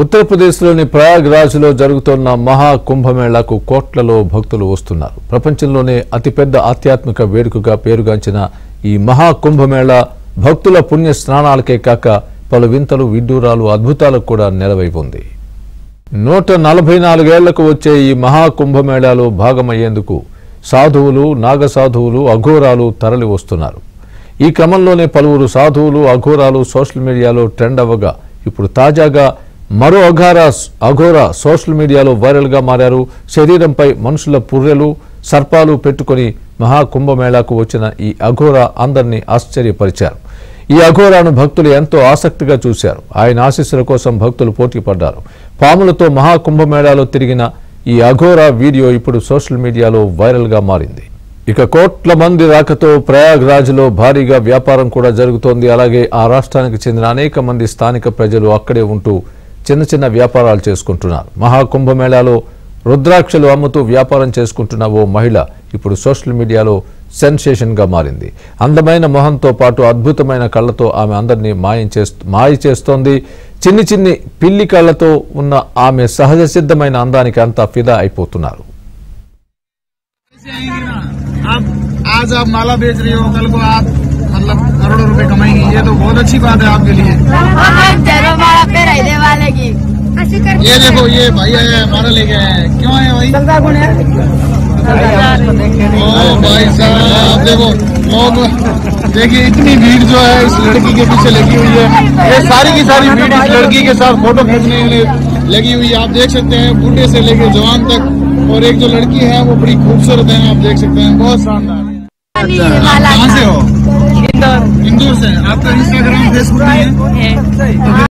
ఉత్తరప్రదేశ్లోని ప్రయాగ్రాజ్లో జరుగుతున్న మహా కుంభమేళాకు కోట్లలో భక్తులు వస్తున్నారు. ప్రపంచంలోనే అతిపెద్ద ఆధ్యాత్మిక వేడుకగా పేరుగాంచిన ఈ మహా కుంభమేళా భక్తుల పుణ్య స్నానాలకే కాక పలు వింతలు, విడ్డూరాలు, అద్భుతాలకు కూడా నెలవై ఉంది. 144 ఏళ్లకు వచ్చే ఈ మహా కుంభమేళాలో భాగమయ్యేందుకు సాధువులు, నాగసాధువులు, అఘోరాలు తరలి వస్తున్నారు. ఈ క్రమంలోనే పలువురు సాధువులు, అఘోరాలు సోషల్ మీడియాలో ట్రెండ్ అవ్వగా ఇప్పుడు తాజాగా మరో అఘోరా సోషల్ మీడియాలో వైరల్ గా మారారు. శరీరంపై మనుషుల పుర్రెలు, సర్పాలు పెట్టుకుని మహా కుంభమేళాకు వచ్చిన ఈ అఘోరా అందరినీ ఆశ్చర్యపరిచారు. ఈ అఘోరాను భక్తులు ఎంతో ఆసక్తిగా చూశారు. ఆయన ఆశీస్సుల కోసం భక్తులు పోటీ పడ్డారు. పాములతో మహా కుంభమేళాలో తిరిగిన ఈ అఘోరా వీడియో ఇప్పుడు సోషల్ మీడియాలో వైరల్ గా మారింది. ఇక కోట్ల మంది రాకతో ప్రయాగ్రాజ్లో భారీగా వ్యాపారం కూడా జరుగుతోంది. అలాగే ఆ రాష్ట్రానికి చెందిన అనేక మంది స్థానిక ప్రజలు అక్కడే ఉంటూ చిన్న చిన్న వ్యాపారాలు చేసుకుంటున్నారు. మహా కుంభమేళాలో రుద్రాక్షలు అమ్ముతూ వ్యాపారం చేసుకుంటున్న ఓ మహిళ ఇప్పుడు సోషల్ మీడియాలో సెన్సేషన్ గా మారింది. అందమైన మొహంతో పాటు అద్భుతమైన కళ్లతో ఆమె అందరినీ మాయ చేస్తోంది. చిన్ని చిన్ని పిల్లి కళ్లతో ఉన్న ఆమె సహజ సిద్ధమైన అందానికి అంతా ఫిదా అయిపోతున్నారు. आज आप माला बेच रही हो, कल को आप मतलब करोड़ों रुपए कमाएंगी, ये तो बहुत अच्छी बात है आपके लिए। ये देखो, ये भाई आया है, माला लेके आया है। क्यों आए भाई? ओ भाई साहब देखो, लोग देखिए इतनी भीड़ जो है इस लड़की के पीछे लगी हुई है। ये सारी की सारी भीड़ इस लड़की के साथ फोटो खींचने के लिए लगी हुई है। आप देख सकते हैं बूढ़े से लेकर जवान तक, और एक जो लड़की है वो बड़ी खूबसूरत है, आप देख सकते हैं, बहुत शानदार। कहाँ से हो? इंदौर से। आपका इंस्टाग्राम, फेसबुक है?